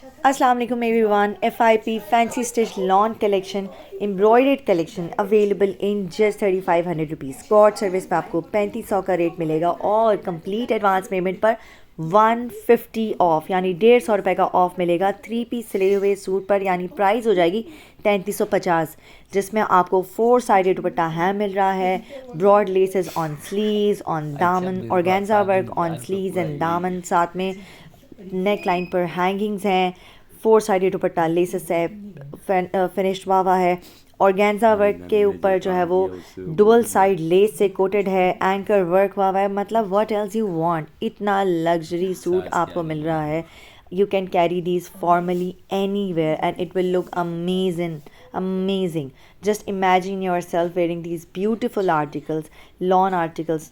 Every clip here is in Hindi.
अस्सलाम वालेकुम everyone. FIP fancy stitch lawn collection embroidered collection available in just 3500 rupees. Spot service पे आपको 3500 का रेट मिलेगा और कंप्लीट एडवांस पेमेंट पर 150 ऑफ यानी 150 रुपये का ऑफ मिलेगा। 3 पीस सिले हुए सूट पर यानी प्राइस हो जाएगी 3350, जिसमें आपको 4 साइडेड दुपट्टा है मिल रहा है। Broad laces on sleeves on दामन, organza work on sleeves and दामन, साथ में नेक लाइन पर हैंगिंग्स हैं। 4 साइडेड दुपट्टा लेसेस है, फिनिश्ड हुआ है। ऑर्गेन्जा वर्क के ऊपर जो है वो डुअल साइड लेस से कोटेड है, एंकर वर्क हुआ है। मतलब व्हाट एल्स यू वांट, इतना लग्जरी सूट आपको मिल रहा है। You can carry these formally anywhere and it will look amazing. Just imagine yourself wearing these beautiful articles, lawn articles,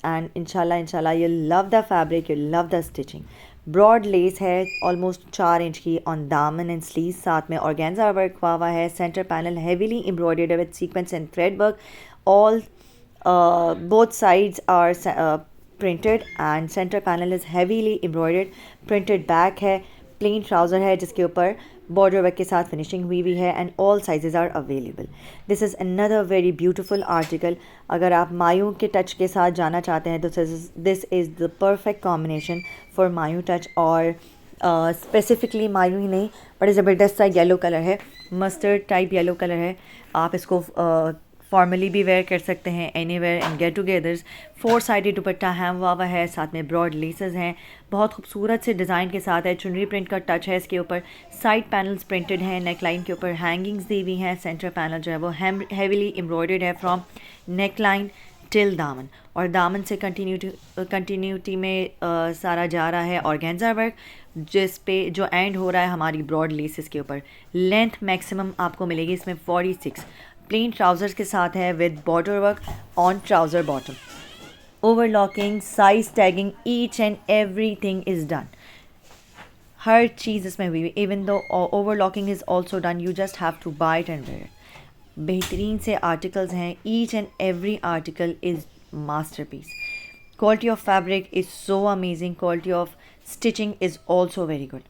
and inshallah you'll love the fabric, you'll love the stitching. Broad lace है ऑलमोस्ट 4 इंच की ऑन दामन एंड स्लीव, साथ में ऑर्गेन्जा वर्क हुआ है। Centre panel heavily embroidered with sequence and thread work. All both sides are printed and center panel is heavily embroidered. Printed back है, plain trouser है जिसके ऊपर border work के साथ finishing हुई है and all sizes are available. This is another very beautiful article. अगर आप मायूं के टच के साथ जाना चाहते हैं तो this is the perfect combination for मायूं टच। और स्पेसिफिकली मायूं ही नहीं, बड़े ज़बरदस्त सा येलो कलर है, मस्टर्ड टाइप येलो कलर है। आप इसको फॉर्मली भी वेयर कर सकते हैं, anywhere and get togethers. 4 sided dupatta hem हुआ है, साथ में ब्रॉड लेसेस हैं, बहुत खूबसूरत से डिज़ाइन के साथ है। चुनरी प्रिंट का टच है इसके ऊपर। साइड पैनल्स प्रिंटेड हैं, नेक लाइन के ऊपर हैंगिंग्स दी हुई हैं। सेंटर पैनल जो है वो हेवीली एम्ब्रॉयडर्ड है फ्रॉम नेक लाइन टिल दामन, और दामन से कंटिन्यूटी में सारा जा रहा है ऑर्गेन्जा वर्क, जिस पे जो एंड हो रहा है हमारी ब्रॉड लेसेस के ऊपर। लेंथ मैक्सिमम आपको मिलेगी इसमें 46। प्लेन ट्राउज़र्स के साथ है with border work on trouser bottom. Overlocking, size tagging, each and everything is done. हर चीज़ इसमें हुई, even though overlocking is also done, you just have to buy it and wear. बेहतरीन से आर्टिकल्स हैं, each and every article is masterpiece. Quality of fabric is so amazing. Quality of stitching is also very good.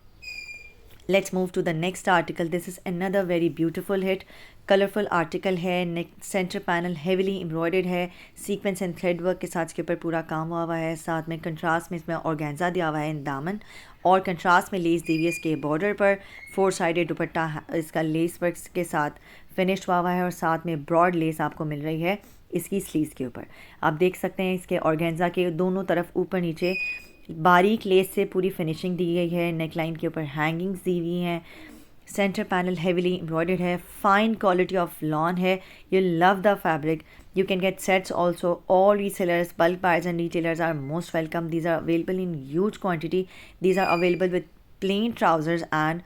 Let's move to the next article. This is another very beautiful hit. Colorful article है, neck center panel heavily embroidered है, sequence and thread work के साथ इसके ऊपर पूरा काम हुआ है। साथ में कंट्रास्ट में इसमें ऑर्गेन्जा दिया हुआ है इन दामन, और कंट्रास्ट में लेस दी हुई है इसके बॉर्डर पर। 4 साइडेड दुपट्टा इसका लेस वर्क के साथ फिनिश्ड हुआ है, और साथ में ब्रॉड लेस आपको मिल रही है इसकी स्लीव्स के ऊपर। आप देख सकते हैं इसके ऑर्गेन्जा के दोनों तरफ ऊपर नीचे बारीक लेस से पूरी फिनिशिंग दी गई है। नेक लाइन के ऊपर हैंगिंग्स दी हुई हैं। सेंटर पैनल हेवीली एम्ब्रॉयडर्ड है, फाइन क्वालिटी ऑफ लॉन है, you love the fabric. You can get sets also. All resellers, bulk buyers and retailers are most welcome. These are available in huge quantity. These are available with plain trousers, and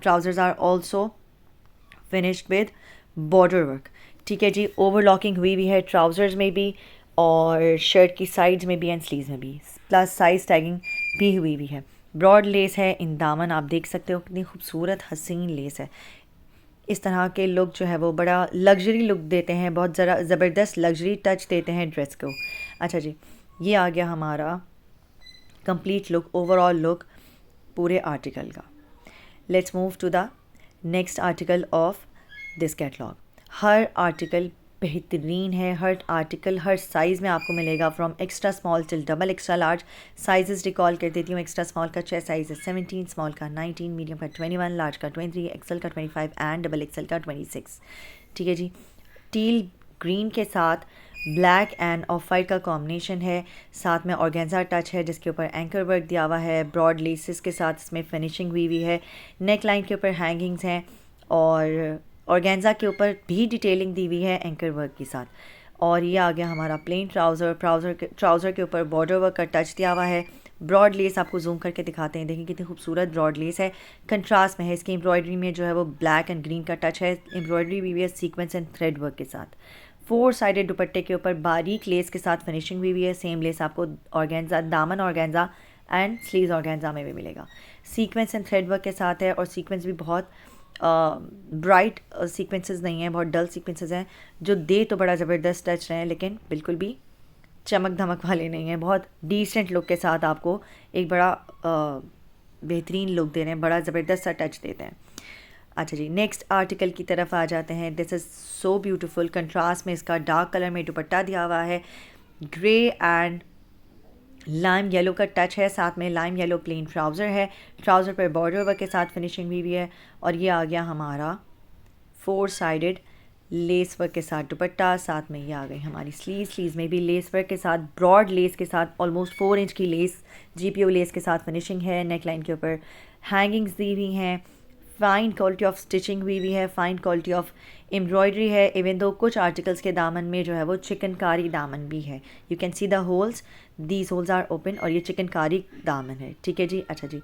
trousers are also finished with border work. ठीक है जी, ओवरलॉकिंग हुई है ट्राउज़र्स में भी और शर्ट की साइड्स में भी एंड स्लीव्स में भी, प्लस साइज टैगिंग भी हुई है। ब्रॉड लेस है इन दामन, आप देख सकते हो कितनी खूबसूरत हसीन लेस है। इस तरह के लुक जो है वो बड़ा लग्जरी लुक देते हैं, बहुत ज़रा ज़बरदस्त लग्जरी टच देते हैं ड्रेस को। अच्छा जी, ये आ गया हमारा कंप्लीट लुक, ओवरऑल लुक पूरे आर्टिकल का। Let's move to the next article of this catalogue. हर आर्टिकल बेहतरीन है, हर आर्टिकल हर साइज़ में आपको मिलेगा, from extra small till double extra large. Sizes recall कर देती हूँ। एक्स्ट्रा स्मॉल का चेस्ट साइज़ है 17, स्मॉल का 19, मीडियम का 21, लार्ज का 23, एक्सेल का 25 एंड डबल एक्सेल का 26। ठीक है जी, टील ग्रीन के साथ ब्लैक एंड ऑफ वाइट का कॉम्बिनेशन है, साथ में ऑर्गेन्जा टच है जिसके ऊपर एंकर वर्क दिया हुआ है। ब्रॉड लेसेस के साथ इसमें फिनिशिंग हुई है। नेक लाइन के ऊपर हैंगिंग्स हैं और ऑर्गेन्जा के ऊपर भी डिटेलिंग दी हुई है एंकर वर्क के साथ। और ये आ गया हमारा प्लेन ट्राउज़र के ऊपर बॉर्डर वर्क का टच दिया हुआ है। ब्रॉड लेस आपको जूम करके दिखाते हैं, देखिए कितनी खूबसूरत ब्रॉड लेस है, कंट्रास्ट में है। इसकी एम्ब्रॉयडरी में जो है वो ब्लैक एंड ग्रीन का टच है, एम्ब्रॉयडरी भी है सीक्वेंस एंड थ्रेड वर्क के साथ। 4 साइडेड दुपट्टे के ऊपर बारीक लेस के साथ फिनिशिंग हुई है। सेम लेस आपको ऑर्गेन्जा, दामन ऑर्गेन्जा एंड स्लीव्स ऑर्गेन्जा में भी मिलेगा। सीक्वेंस एंड थ्रेड वर्क के साथ है, और सीक्वेंस भी बहुत ब्राइट सीक्वेंसेस नहीं हैं, बहुत डल सीक्वेंसेस हैं जो दे तो बड़ा ज़बरदस्त टच रहे हैं, लेकिन बिल्कुल भी चमक धमक वाले नहीं हैं। बहुत डिसेंट लुक के साथ आपको एक बड़ा बेहतरीन लुक दे रहे हैं, बड़ा ज़बरदस्त सा टच देते हैं। अच्छा जी, नेक्स्ट आर्टिकल की तरफ आ जाते हैं। This is so beautiful, contrast में इसका डार्क कलर में दुपट्टा दिया हुआ है, ग्रे एंड लाइम येलो का टच है, साथ में लाइम येलो प्लेन ट्राउज़र है, ट्राउज़र पर बॉर्डर वर्क के साथ फिनिशिंग भी है। और ये आ गया हमारा 4 साइडेड लेस वर्क के साथ दुपट्टा, साथ में ये आ गई हमारी स्लीव्स में भी लेस वर्क के साथ, ब्रॉड लेस के साथ, ऑलमोस्ट 4 इंच की लेस, GPO लेस के साथ फिनिशिंग है। नेक लाइन के ऊपर हैंगिंग्स दी हुई हैं, फ़ाइन क्वालिटी ऑफ स्टिचिंग हुई हुई है, फ़ाइन क्वालिटी ऑफ एम्ब्रॉयडरी है। इवन दो कुछ आर्टिकल्स के दामन में जो है वो चिकनकारी दामन भी है, you can see the holes, these holes are open, और ये चिकनकारी दामन है, ठीक है जी। अच्छा जी,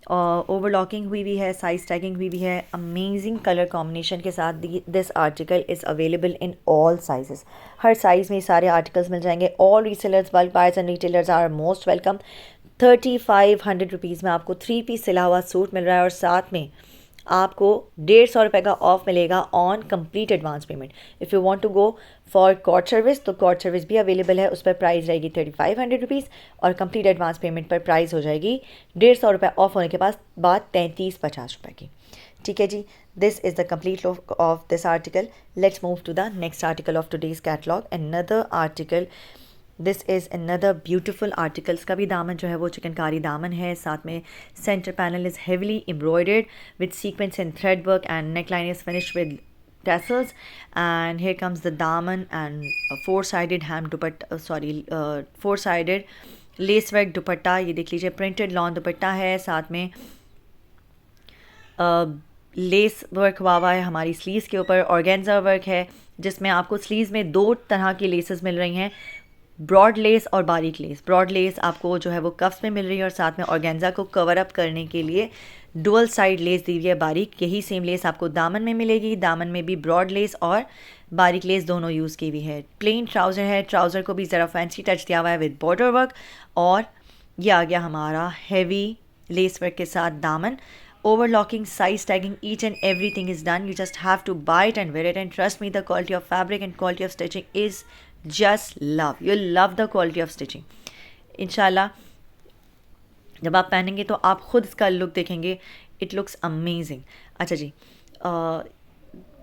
ओवरलॉकिंग हुई हुई है, साइज टैगिंग हुई हुई है, अमेजिंग कलर कॉम्बिनेशन के साथ। This article is available in all sizes, हर साइज़ में सारे आर्टिकल्स मिल जाएंगे। All resellers, bulk buyers and retailers are most welcome. 3500 rupees में आपको 3 पीस सिला हुआ सूट मिल रहा है, और साथ में आपको 150 रुपये का ऑफ मिलेगा on complete advance payment. If you want to go for cord service, तो कॉर्ड सर्विस भी अवेलेबल है, उस पर प्राइस रहेगी 3500 रुपीज़, और कंप्लीट एडवांस पेमेंट पर प्राइस हो जाएगी 150 रुपये ऑफ होने के बाद 3350 रुपये की, ठीक है जी। This is the complete look of this article. Let's move to the next article of today's catalogue. Another article, this is another beautiful articles का भी दामन जो है वो चिकनकारी दामन है, साथ में centre panel is heavily embroidered with sequence and thread work, and neck line is finished with tassels, and here comes the daman and a 4-sided ham dupatta, 4-sided lace work दुपट्टा। ये देख लीजिए, प्रिंटेड लॉन दुपट्टा है, साथ में लेस वर्क हुआ हुआ है हमारी स्लीव्स के ऊपर, ऑर्गेन्जा वर्क है, जिसमें आपको स्लीव्स में 2 तरह की लेसेस मिल रही हैं, ब्रॉड लेस और बारीक लेस। ब्रॉड लेस आपको जो है वो कफ्स में मिल रही है, और साथ में ऑर्गेन्जा को कवर अप करने के लिए डुअल साइड लेस दी हुई है बारीक। यही सेम लेस आपको दामन में मिलेगी, दामन में भी ब्रॉड लेस और बारीक लेस दोनों यूज़ की हुई है। प्लेन ट्राउज़र है, ट्राउज़र को भी ज़रा फैंसी टच दिया हुआ है विद बॉर्डर वर्क, और ये आ गया हमारा हैवी लेस वर्क के साथ दामन। Overlocking, size tagging, each and everything is done. You just have to buy it and wear it, and trust me, the quality of fabric and quality of stitching is just love. You'll love the quality of stitching. इंशाल्लाह जब आप पहनेंगे तो आप खुद इसका लुक देखेंगे, इट लुक्स अमेजिंग। अच्छा जी,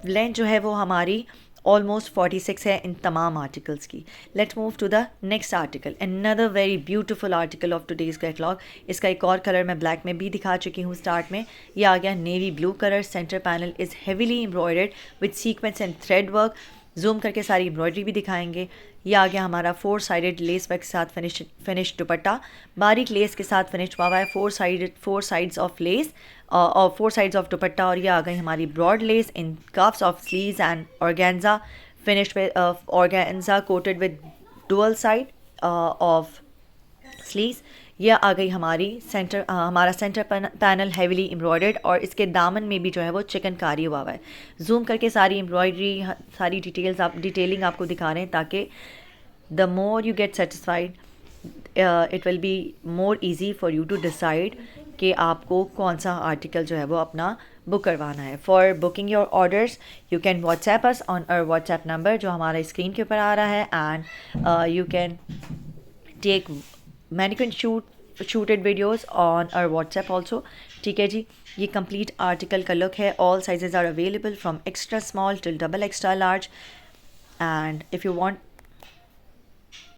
लेंथ जो है वो हमारी ऑलमोस्ट 46 है इन तमाम आर्टिकल्स की। Let's move to the next article, another very beautiful article of today's catalogue. इसका एक और कलर मैं ब्लैक में भी दिखा चुकी हूँ स्टार्ट में। ये आ गया navy blue colour, centre panel is heavily embroidered with sequence and thread work, zoom करके सारी एम्ब्रॉयडरी भी दिखाएंगे। ये आ गया हमारा 4-sided लेस वर्क के साथ फिनिश दुपट्टा, बारीक लेस के साथ फिनिश हुआ है, 4 साइड्स ऑफ लेस और 4 साइड्स ऑफ दुपट्टा। और ये आ गई हमारी broad lace in cuffs of sleeves and organza, finished with organza coated with dual side of sleeves. यह आ गई हमारी हमारा सेंटर पैनल हेविली एम्ब्रॉयडर्ड, और इसके दामन में भी जो है वो चिकनकारी हुआ है। जूम करके सारी एम्ब्रॉयडरी, सारी डिटेलिंग आपको दिखा रहे हैं, ताकि the more you get satisfied it will be more easy for you to decide कि आपको कौन सा आर्टिकल जो है वो अपना बुक करवाना है। For booking your orders you can WhatsApp us on our WhatsApp number जो हमारा स्क्रीन के ऊपर आ रहा है, and you can take mannequin shooted videos on our WhatsApp also, ठीक है जी। ये कंप्लीट आर्टिकल का लुक है। All sizes are available from extra small till double extra large, and if you want